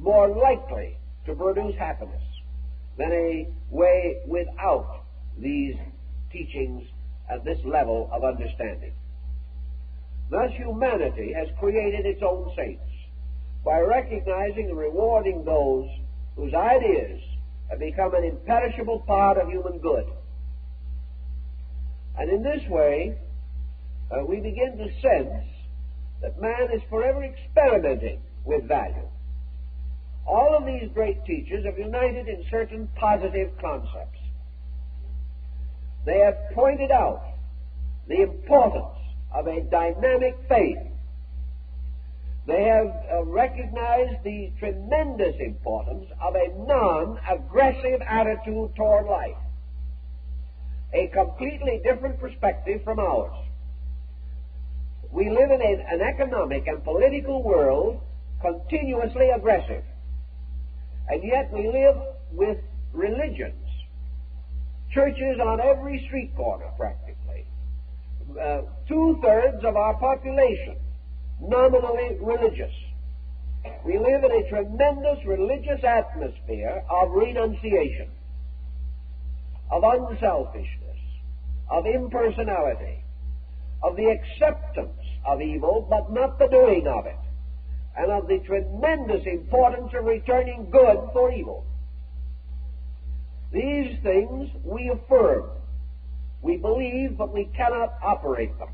more likely to produce happiness than a way without these teachings at this level of understanding. Thus, humanity has created its own saints by recognizing and rewarding those whose ideas have become an imperishable part of human good. And in this way, we begin to sense that man is forever experimenting with value. All of these great teachers have united in certain positive concepts. They have pointed out the importance of a dynamic faith. They have recognized the tremendous importance of a non-aggressive attitude toward life, a completely different perspective from ours. We live in an economic and political world continuously aggressive, and yet we live with religions, churches on every street corner practically, 2/3 of our population nominally religious. We live in a tremendous religious atmosphere of renunciation, of unselfishness, of impersonality, of the acceptance of evil but not the doing of it, and of the tremendous importance of returning good for evil. These things we affirm. We believe, but we cannot operate them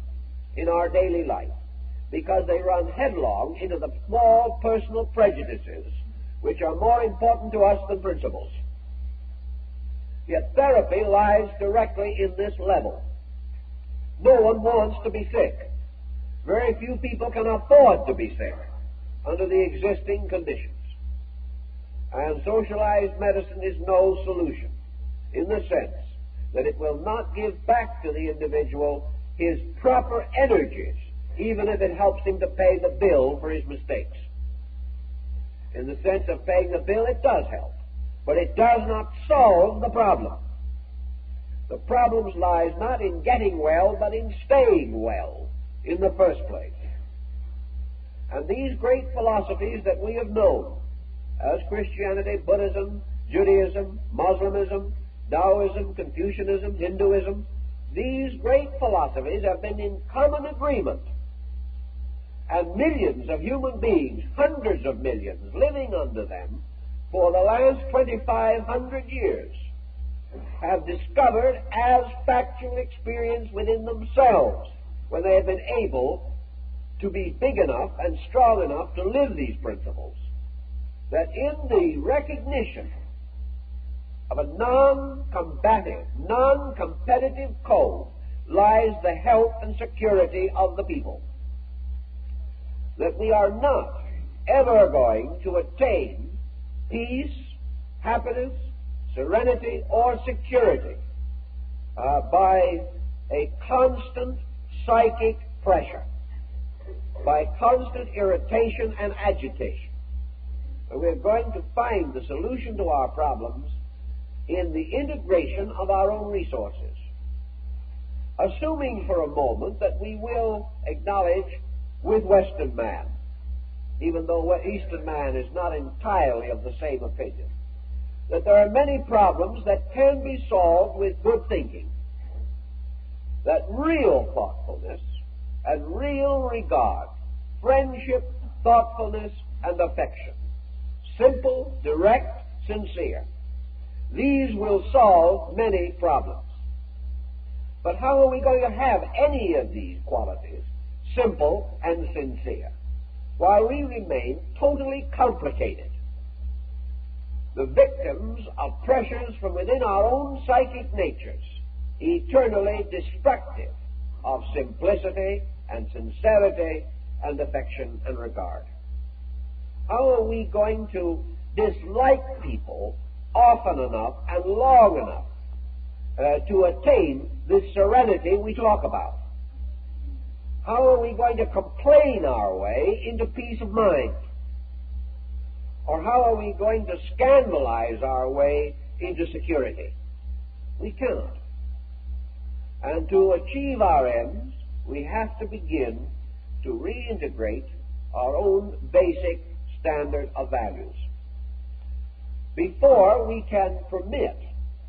in our daily life because they run headlong into the small personal prejudices which are more important to us than principles. Yet therapy lies directly in this level. No one wants to be sick. Very few people can afford to be sick under the existing conditions. And socialized medicine is no solution in the sense that it will not give back to the individual his proper energies, even if it helps him to pay the bill for his mistakes. In the sense of paying the bill, it does help, but it does not solve the problem. The problem lies not in getting well, but in staying well in the first place. And these great philosophies that we have known, as Christianity, Buddhism, Judaism, Muslimism, Taoism, Confucianism, Hinduism, these great philosophies have been in common agreement. And millions of human beings, hundreds of millions, living under them for the last 2,500 years, have discovered as factual experience within themselves, when they have been able to be big enough and strong enough to live these principles, that in the recognition of a non-combative, non-competitive code lies the health and security of the people. That we are not ever going to attain peace, happiness, serenity, or security by a constant psychic pressure, by constant irritation and agitation. We're going to find the solution to our problems in the integration of our own resources. Assuming for a moment that we will acknowledge with Western man, even though Eastern man is not entirely of the same opinion, that there are many problems that can be solved with good thinking, that real thoughtfulness and real regard, friendship, thoughtfulness, and affection, simple, direct, sincere, these will solve many problems. But how are we going to have any of these qualities, simple and sincere, while we remain totally complicated, the victims of pressures from within our own psychic natures, eternally destructive of simplicity and sincerity and affection and regard? How are we going to dislike people often enough and long enough to attain this serenity we talk about? How are we going to complain our way into peace of mind? Or how are we going to scandalize our way into security? We cannot. And to achieve our ends, we have to begin to reintegrate our own basic standard of values. before we can permit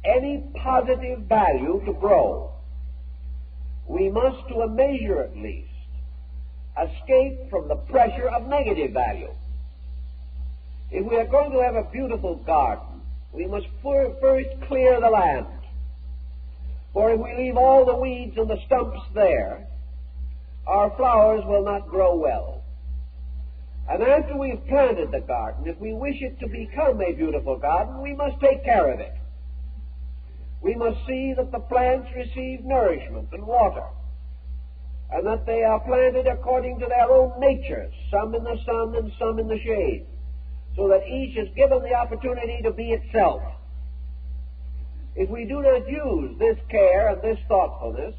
any positive value to grow, we must, to a measure at least, escape from the pressure of negative value. If we are going to have a beautiful garden, we must first clear the land. For if we leave all the weeds and the stumps there, our flowers will not grow well. And after we've planted the garden, if we wish it to become a beautiful garden, we must take care of it. We must see that the plants receive nourishment and water, and that they are planted according to their own natures, some in the sun and some in the shade, so that each is given the opportunity to be itself. If we do not use this care and this thoughtfulness,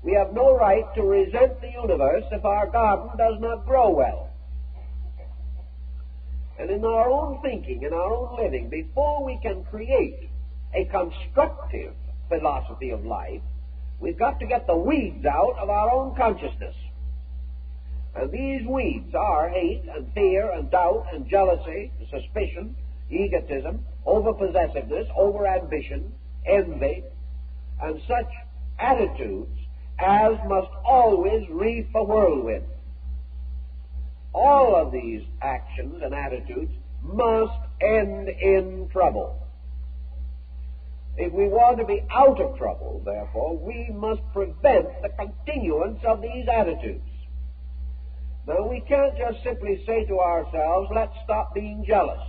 we have no right to resent the universe if our garden does not grow well. And in our own thinking, in our own living, before we can create a constructive philosophy of life, we've got to get the weeds out of our own consciousness. And these weeds are hate and fear and doubt and jealousy, suspicion, egotism, over-possessiveness, over-ambition, envy, and such attitudes as must always reap a whirlwind. All of these actions and attitudes must end in trouble. If we want to be out of trouble, therefore, we must prevent the continuance of these attitudes. Now, we can't just simply say to ourselves, let's stop being jealous.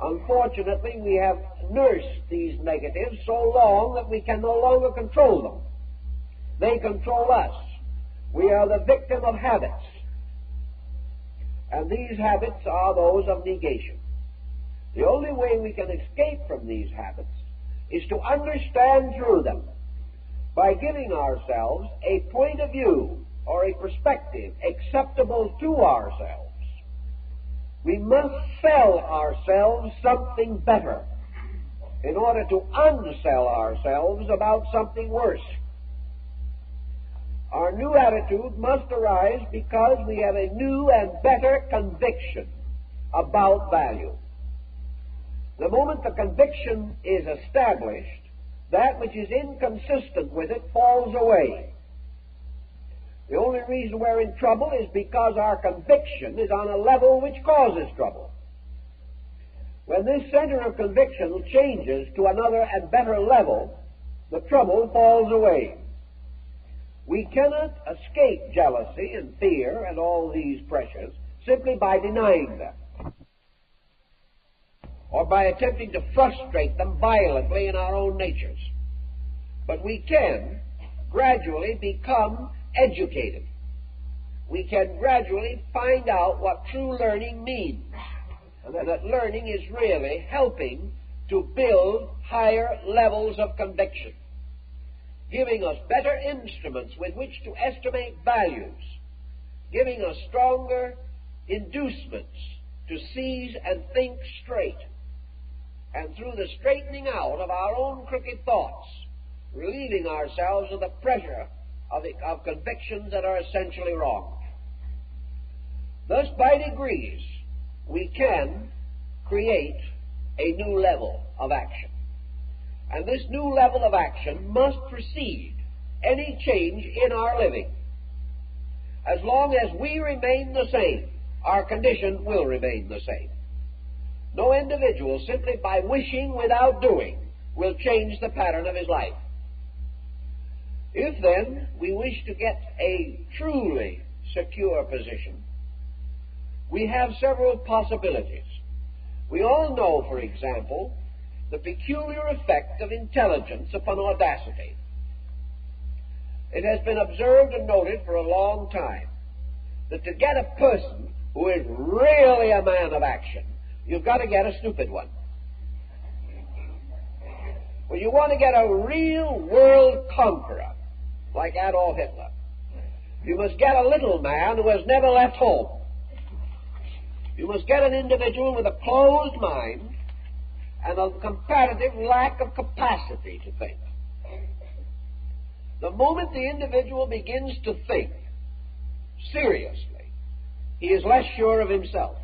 Unfortunately, we have nursed these negatives so long that we can no longer control them. They control us. We are the victim of habits. And these habits are those of negation. The only way we can escape from these habits is to understand through them by giving ourselves a point of view or a perspective acceptable to ourselves. We must sell ourselves something better in order to unsell ourselves about something worse. Our new attitude must arise because we have a new and better conviction about value. The moment the conviction is established, that which is inconsistent with it falls away. The only reason we're in trouble is because our conviction is on a level which causes trouble. When this center of conviction changes to another and better level, the trouble falls away. We cannot escape jealousy and fear and all these pressures simply by denying them, or by attempting to frustrate them violently in our own natures. But we can gradually become educated. We can gradually find out what true learning means, and that learning is really helping to build higher levels of conviction, giving us better instruments with which to estimate values, giving us stronger inducements to seize and think straight, and through the straightening out of our own crooked thoughts, relieving ourselves of the pressure of convictions that are essentially wrong. Thus, by degrees, we can create a new level of action. And this new level of action must precede any change in our living. As long as we remain the same, our condition will remain the same. No individual, simply by wishing without doing, will change the pattern of his life. If, then, we wish to get a truly secure position, we have several possibilities. We all know, for example, the peculiar effect of intelligence upon audacity. It has been observed and noted for a long time that to get a person who is really a man of action, you've got to get a stupid one. Well, you want to get a real world conqueror, like Adolf Hitler. You must get a little man who has never left home. You must get an individual with a closed mind and a comparative lack of capacity to think. The moment the individual begins to think seriously, he is less sure of himself.